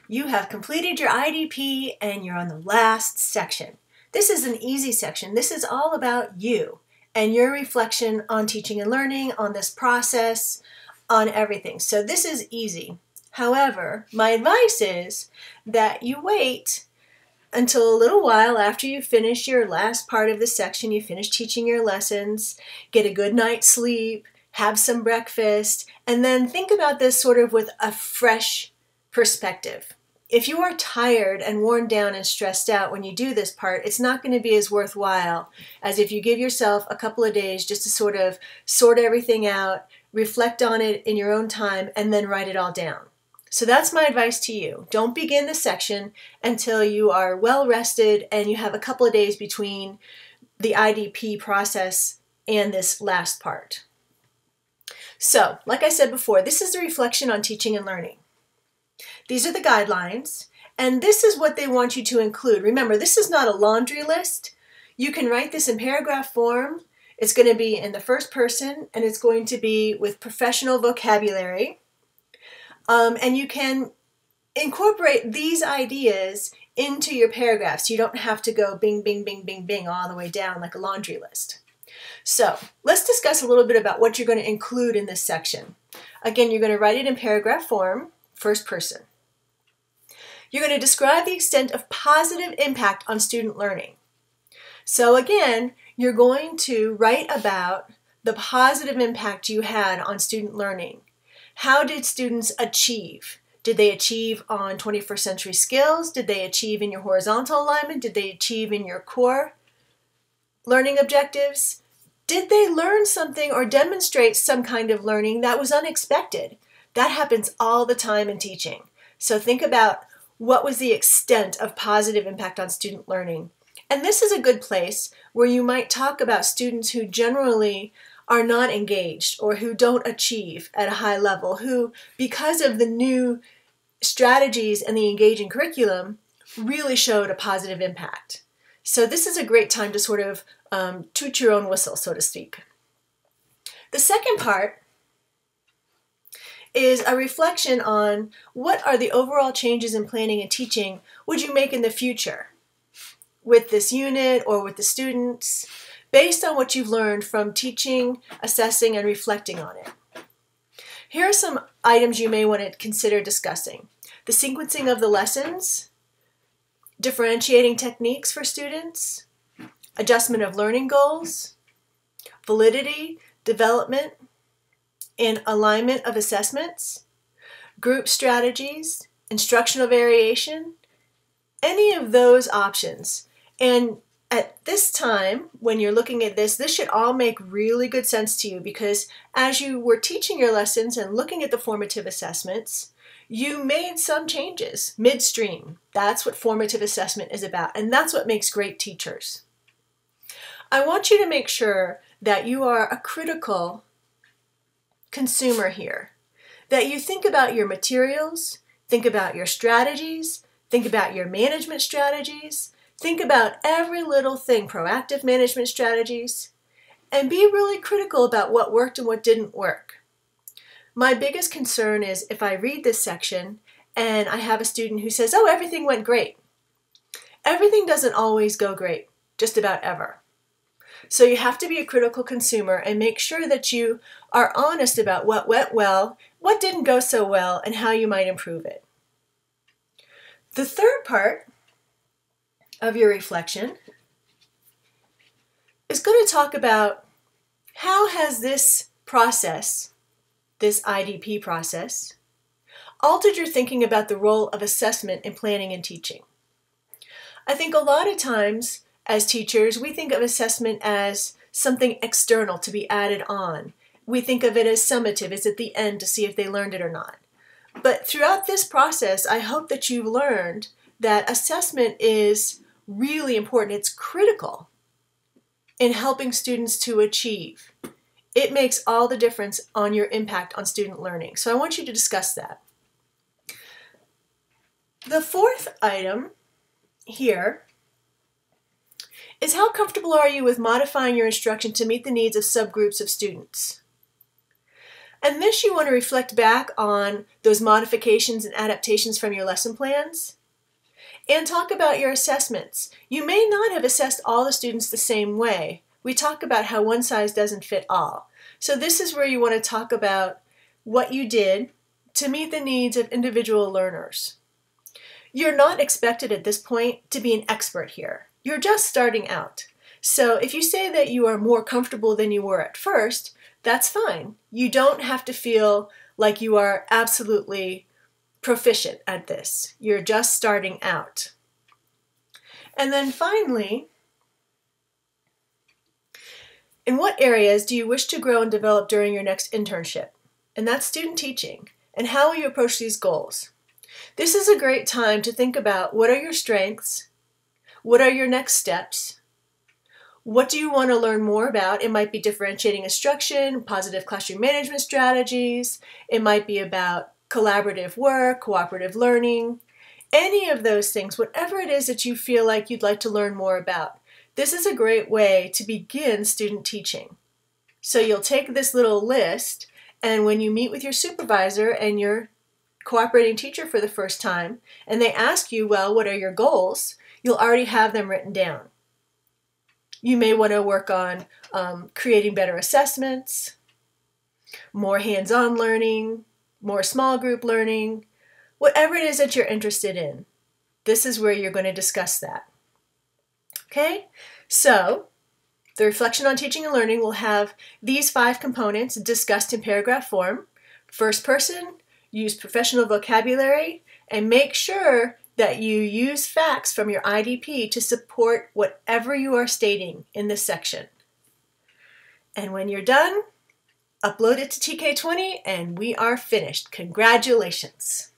You have completed your IDP and you're on the last section. This is an easy section. This is all about you and your reflection on teaching and learning, on this process, on everything. So this is easy. However, my advice is that you wait until a little while after you finish your last part of the section, you finish teaching your lessons, get a good night's sleep, have some breakfast, and then think about this sort of with a fresh perspective. If you are tired and worn down and stressed out when you do this part, it's not going to be as worthwhile as if you give yourself a couple of days just to sort of sort everything out, reflect on it in your own time, and then write it all down. So that's my advice to you. Don't begin the section until you are well rested and you have a couple of days between the IDP process and this last part. So, like I said before, this is the reflection on teaching and learning. These are the guidelines, and this is what they want you to include. Remember, this is not a laundry list. You can write this in paragraph form. It's going to be in the first person, and it's going to be with professional vocabulary. And you can incorporate these ideas into your paragraphs. You don't have to go bing, bing, bing, bing, bing all the way down like a laundry list. So let's discuss a little bit about what you're going to include in this section. Again, you're going to write it in paragraph form, first person. You're going to describe the extent of positive impact on student learning. So again, you're going to write about the positive impact you had on student learning. How did students achieve? Did they achieve on 21st century skills? Did they achieve in your horizontal alignment? Did they achieve in your core learning objectives? Did they learn something or demonstrate some kind of learning that was unexpected? That happens all the time in teaching. So think about what was the extent of positive impact on student learning. And this is a good place where you might talk about students who generally are not engaged or who don't achieve at a high level, who, because of the new strategies and the engaging curriculum, really showed a positive impact. So this is a great time to sort of toot your own whistle, so to speak. The second part is a reflection on what are the overall changes in planning and teaching would you make in the future with this unit or with the students based on what you've learned from teaching, assessing, and reflecting on it. Here are some items you may want to consider discussing. The sequencing of the lessons, differentiating techniques for students, adjustment of learning goals, validity, development, and alignment of assessments, group strategies, instructional variation, any of those options. And at this time, when you're looking at this should all make really good sense to you because as you were teaching your lessons and looking at the formative assessments, you made some changes midstream. That's what formative assessment is about, and that's what makes great teachers. I want you to make sure that you are a critical consumer here, that you think about your materials, think about your strategies, think about your management strategies, think about every little thing, proactive management strategies, and be really critical about what worked and what didn't work. My biggest concern is if I read this section and I have a student who says, oh, everything went great. Everything doesn't always go great, just about ever. So you have to be a critical consumer and make sure that you are honest about what went well, what didn't go so well, and how you might improve it. The third part of your reflection is going to talk about how has this process, this IDP process, altered your thinking about the role of assessment in planning and teaching. I think a lot of times as teachers, we think of assessment as something external to be added on. We think of it as summative. It's at the end to see if they learned it or not. But throughout this process, I hope that you've learned that assessment is really important. It's critical in helping students to achieve. It makes all the difference on your impact on student learning. So I want you to discuss that. The fourth item here is how comfortable are you with modifying your instruction to meet the needs of subgroups of students? And this you want to reflect back on those modifications and adaptations from your lesson plans. And talk about your assessments. You may not have assessed all the students the same way. We talk about how one size doesn't fit all. So this is where you want to talk about what you did to meet the needs of individual learners. You're not expected at this point to be an expert here. You're just starting out. So if you say that you are more comfortable than you were at first, that's fine. You don't have to feel like you are absolutely proficient at this. You're just starting out. And then finally, in what areas do you wish to grow and develop during your next internship? And that's student teaching. And how will you approach these goals? This is a great time to think about what are your strengths? What are your next steps? What do you want to learn more about? It might be differentiating instruction, positive classroom management strategies. It might be about collaborative work, cooperative learning, any of those things, whatever it is that you feel like you'd like to learn more about. This is a great way to begin student teaching. So you'll take this little list, and when you meet with your supervisor and your cooperating teacher for the first time, and they ask you, well, what are your goals? You'll already have them written down. You may want to work on creating better assessments, more hands-on learning, more small group learning, whatever it is that you're interested in. This is where you're going to discuss that. Okay, so the reflection on teaching and learning will have these 5 components discussed in paragraph form. First person, use professional vocabulary, and make sure that you use facts from your IDP to support whatever you are stating in this section. And when you're done, upload it to TK20 and we are finished. Congratulations!